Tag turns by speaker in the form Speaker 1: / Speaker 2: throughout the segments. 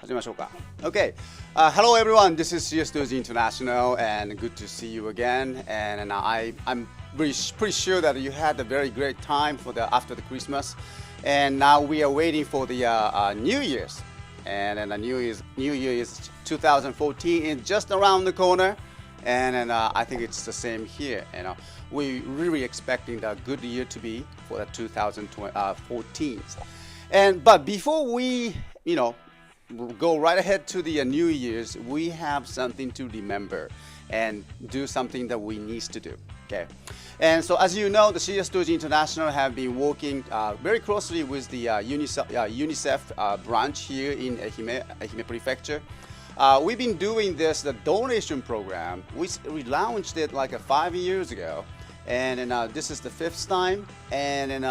Speaker 1: 始めましょうか。Okay. Hello everyone, this is CSToys International and good to see you again. And I'm pretty sure that you had a very great time after the Christmas. And now we are waiting for the New Year's. And the New Year is 2014 is just around the corner. And I think it's the same here. We're really expecting a good year to be for the 2014. But before we, go right ahead to the New Year's, we have something to remember and do something that we need to do. Okay, and so as you know, the CSToys International have been working very closely with the UNICEF branch here in Ehime Prefecture. We've been doing the donation program. We launched it like 5 years ago, and this is the 5th time. And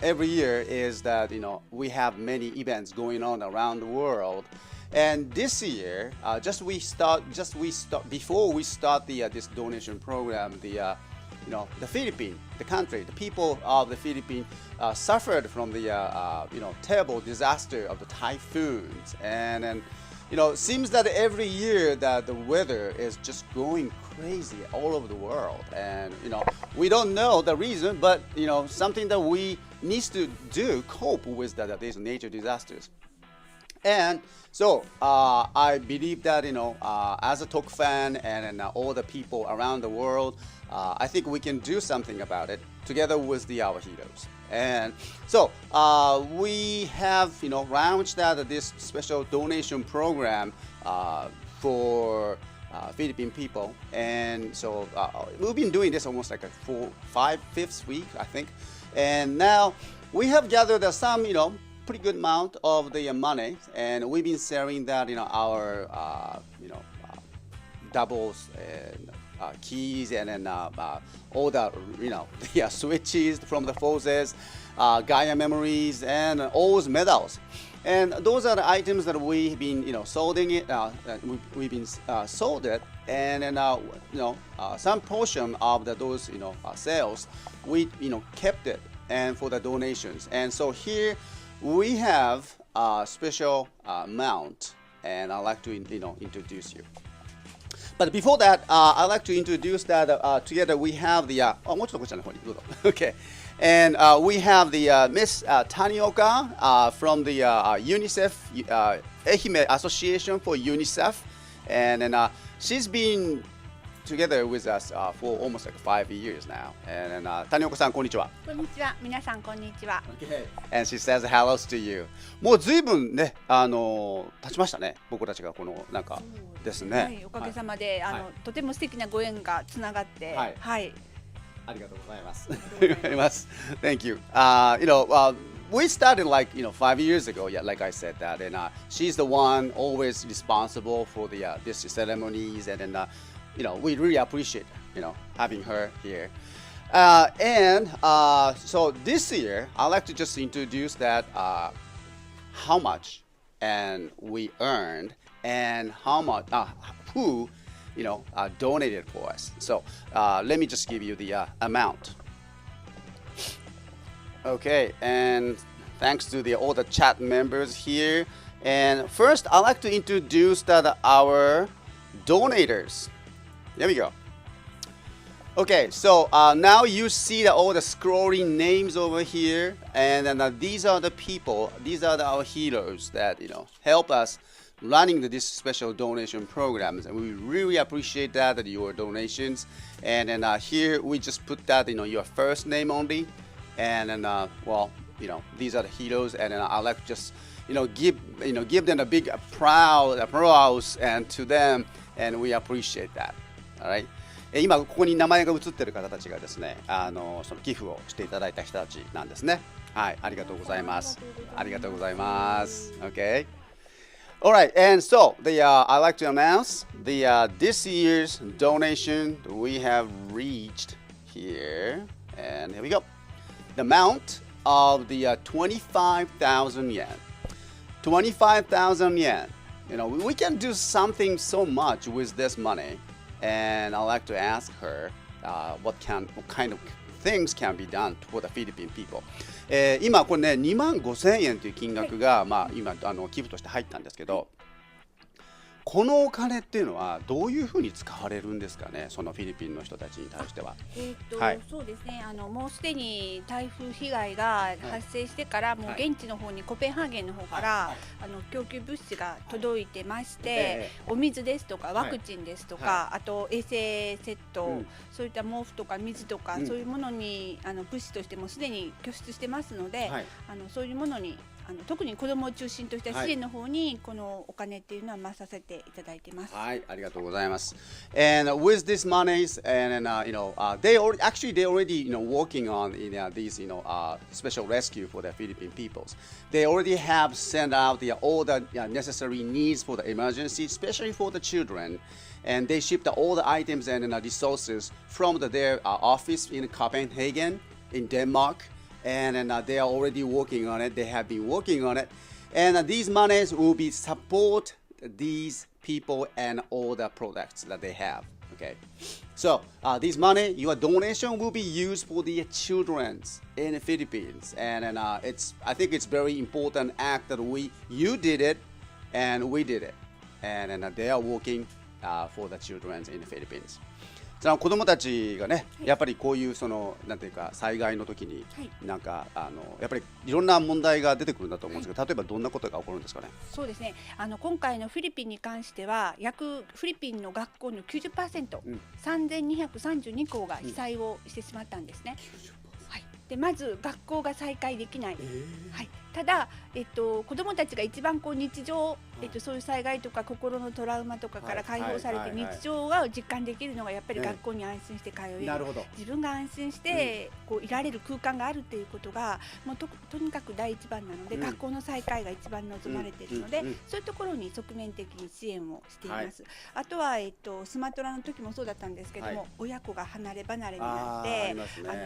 Speaker 1: every year is that we have many events going on around the world. And this year, before we start this donation program, the Philippines, the country, the people of the Philippines suffered from the terrible disaster of the typhoons, and it seems that every year that the weather is just going crazy all over the world, and we don't know the reason, but something that we need to do cope with these nature disasters. And so I believe that as a Tok fan and all the people around the world, I think we can do something about it together with our heroes. And so we have launched this special donation program for Philippine people, and so we've been doing this almost like fifth week, I think. And now we have gathered some pretty good amount of the money, and we've been sharing that our doubles and keys, and then all the the switches from the forces, Gaia memories, and all those medals. And those are the items that we've been solding it. We've been sold it, and then some portion of those sales we kept it and for the donations. And so here we have a special amount, and I'd like to introduce you. But before that, I'd like to introduce that together we have the okay, and we have the Miss Tanioka from the UNICEF Ehime Association for UNICEF, and then she's been together with us for almost like 5 years now. And Tanioka-san, こんにちは。
Speaker 2: こんにちは。皆さんこんにちは。
Speaker 1: Okay. And she says hello to you. もうずいぶんね、経ちましたね。僕たちがこのなんかですね。
Speaker 2: はい、おかげさまで、とても素敵なご縁がつながって、はい。はい、
Speaker 1: ありがとうございます。Thank you. We started like 5 years ago. Yeah, like I said that, and she's the one always responsible for the these ceremonies, and then we really appreciate having her here. So this year, I'd like to just introduce that how much and we earned, and how much who donated for us. So let me just give you the amount. Okay, and thanks to all the chat members here. And first, I'd like to introduce our donators. There we go. Okay, so now you see all the scrolling names over here, and then these are the people, these are our heroes that help us running this special donation programs, and we really appreciate that your donations. And then here we just put that your first name only, and then these are the heroes, and then I like to just give them a big applause and to them, and we appreciate that. Alright. 今ここに名前が映っている方たちがですね、その寄付をしていただいた人たちなんですね。はい、ありがとうございます。ありがとうございます。Okay. Alright, and so I'd like to announce this year's donation we have reached here, and here we go. The amount of the 25,000 yen. 25,000 yen. We can do something so much with this money. And I'd like to ask her what kind of things can be done for the Philippine people. 今これね25,000円という金額が、まあ、今寄付として入ったんですけど、このお金っていうのはどういうふうに使われるんですかね、そのフィリピンの人たちに対しては。はい、
Speaker 2: そうですね、もうすでに台風被害が発生してから、もう現地の方にコペンハーゲンの方から、供給物資が届いてまして、お水ですとかワクチンですとか、あと衛生セット、そういった毛布とか水とか、そういうものに物資としてもすでに拠出してますので、そういうものに特に子どもを中心とした支援の方にこのお金っていうのは回させていただいてます。
Speaker 1: はい、ありがとうございます。And with this monies, and they already working on these special rescue for the Philippine peoples. They already have sent out all the necessary needs for the emergency, especially for the children. And they shipped all the items and resources from their office in Copenhagen, in Denmark. And they are already working on it. They have been working on it. And these monies will be support these people and all the products that they have. Okay. So this money, your donation will be used for the children in the Philippines. And I think it's very important act that you did it and we did it. And they are working for the children in the Philippines.その子どもたちがね、やっぱりこういうなんていうか災害の時に、なんかやっぱりいろんな問題が出てくるんだと思うんですけど、例えばどんなことが起こるんですかね。
Speaker 2: そうですね。今回のフィリピンに関しては、フィリピンの学校の 90%、3232校が被災をしてしまったんですね。はい。でまず学校が再開できない。はい。ただ、子どもたちが一番日常、そういう災害とか心のトラウマとかから解放されて日常が実感できるのがやっぱり学校に安心して通える、自分が安心していられる空間があるっていうことがもう とにかく第一番なので、学校の再開が一番望まれているので、そういうところに側面的に支援をしています。あとは、スマトラの時もそうだったんですけども、親子が離れ離れになって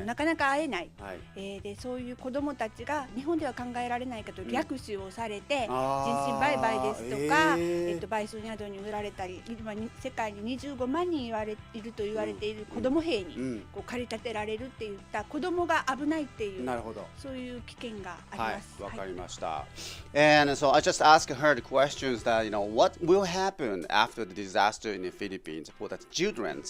Speaker 2: なかなか会えない、でそういう子どもたちが日本では考えられないけど略取をされて、人身売買ですとか、売春などに売られたり、今世界に25万人いると言われている子ども兵に駆り立てられるっていった子どもが危ないっていう、そういう危険があります。
Speaker 1: わかりました。And so I just asked her the questions that what will happen after the disaster in the Philippines for the children,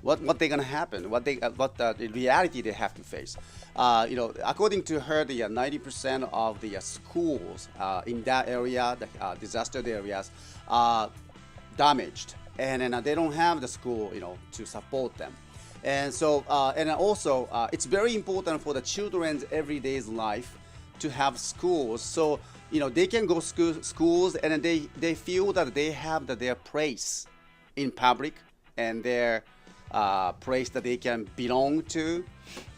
Speaker 1: what they're gonna happen, what the reality they have to face. According to her, the 90% of the schools in that area, the disaster areas, are damaged, and they don't have the school, to support them. And so, and also, it's very important for the children's everyday life to have schools, so they can go schools, and they feel that they have their place in public and their place that they can belong to.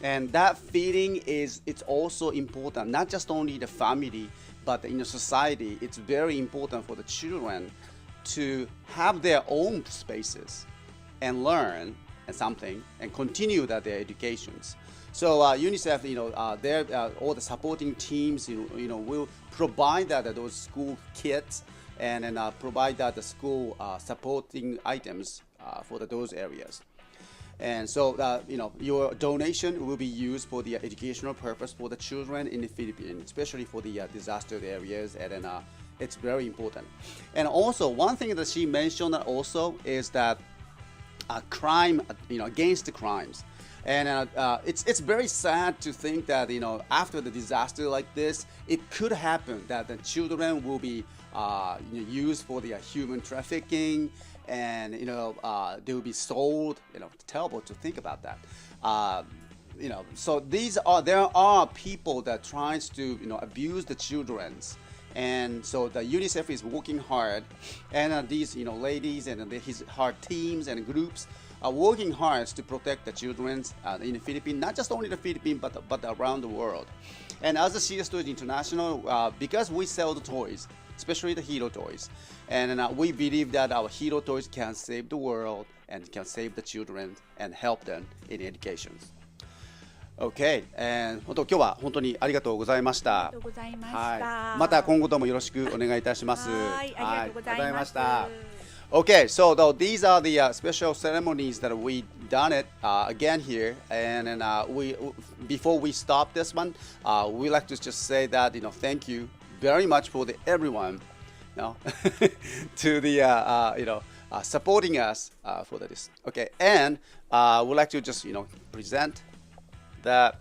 Speaker 1: And that feeling it's also important, not just only the family, but in the society. It's very important for the children to have their own spaces and learn something and continue their educations. So UNICEF, all the supporting teams, will provide those school kits and provide the school supporting items for those areas. And so, your donation will be used for the educational purpose for the children in the Philippines, especially for the disaster areas, and it's very important. And also, one thing that she mentioned also is that crime, against the crimes. And it's very sad to think that after the disaster like this, it could happen that the children will be used for the human trafficking, and they will be sold. Terrible to think about that. So there are people that tries to abuse the children's. And so the UNICEF is working hard, and these ladies and her teams and groups are working hard to protect the children in the Philippines, not just only the Philippines but around the world. And as a CSToys International, because we sell the toys, especially the hero toys, and we believe that our hero toys can save the world and can save the children and help them in education. Okay, and 今日は本当にありがとうございました。
Speaker 2: ありがとうございました。
Speaker 1: また今後ともよろしくお願いいたします。
Speaker 2: はい、ありがとうございました。
Speaker 1: Okay, so though these are the special ceremonies that we done it again here, and then we before we stop this one, we like to just say that thank you very much for everyone, to the supporting us for this. Okay, and we'd like to just present the.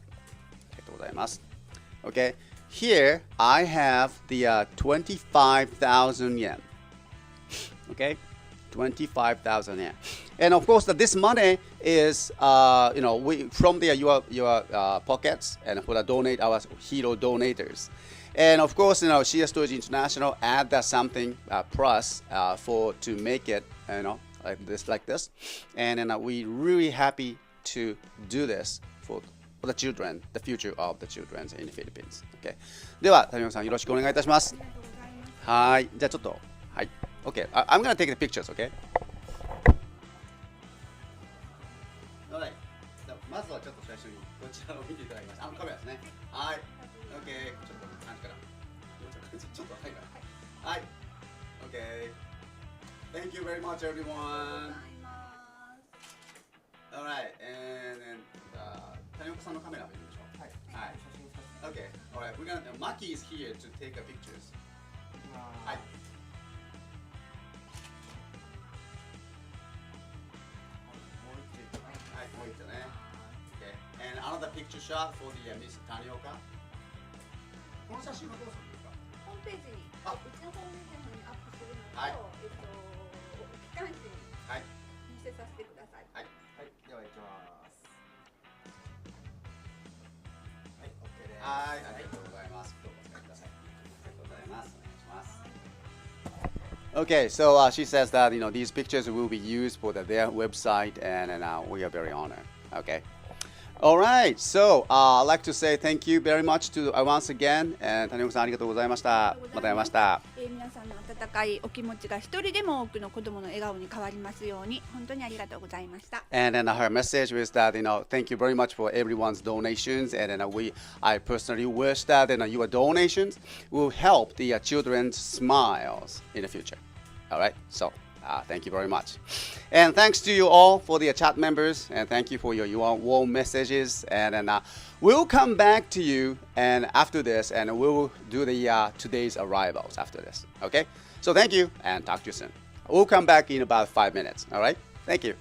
Speaker 1: Okay, here I have the 25,000 yen. Okay. 25,000 yen, and of course this money is we from your pockets, and for the donate our hero donators, and of course CSToys International add that something plus for to make it like this, and then we really happy to do this for the children, the future of the children in the Philippines. Okay. では谷本さんよろしくお願いいたします。はい、じゃあちょっとはい。Okay, I'm gonna take the pictures, okay? Alright. まずはちょっと最初にこちらを見ていただきます。カメラですね。はい。Okay. ちょっと感じから。ちょっとはいから。はい。Okay. Thank you very much, everyone. Alright, and then 谷岡さんのカメラも見ましょう。はい。はい。Okay. Alright. We're gonna. Maki is here to take pictures. はい。Okay. And another picture shot for the Miss Tanioka. この写真はどうするんですか？
Speaker 2: ホームページに、うちのホームページにアップするのと、
Speaker 1: はい、
Speaker 2: 機関誌に載せさせてください。
Speaker 1: はい。はい。では行きます。はい、OK です。はい、ありがとうございます。どうぞお使いください。ありがとうございます。お願いします。Okay, so she says that these pictures will be used for their website, and we are very honored. Okay. All right. So I'd like to say thank you very much to once again, and 谷岡さんありがとうございました。また会いました。
Speaker 2: 皆さんの温かいお気持ちが一人でも多くの子供の笑顔に変わりますように、本当にありがとうございました。
Speaker 1: And then her message was that thank you very much for everyone's donations, and then I personally wish that your donations will help the children's smiles in the future. All right. So. Thank you very much. And thanks to you all for the chat members, and thank you for your warm messages. And then we'll come back to you and after this, and we'll do the today's arrivals after this. Okay? So thank you, and talk to you soon. We'll come back in about 5 minutes. All right? Thank you.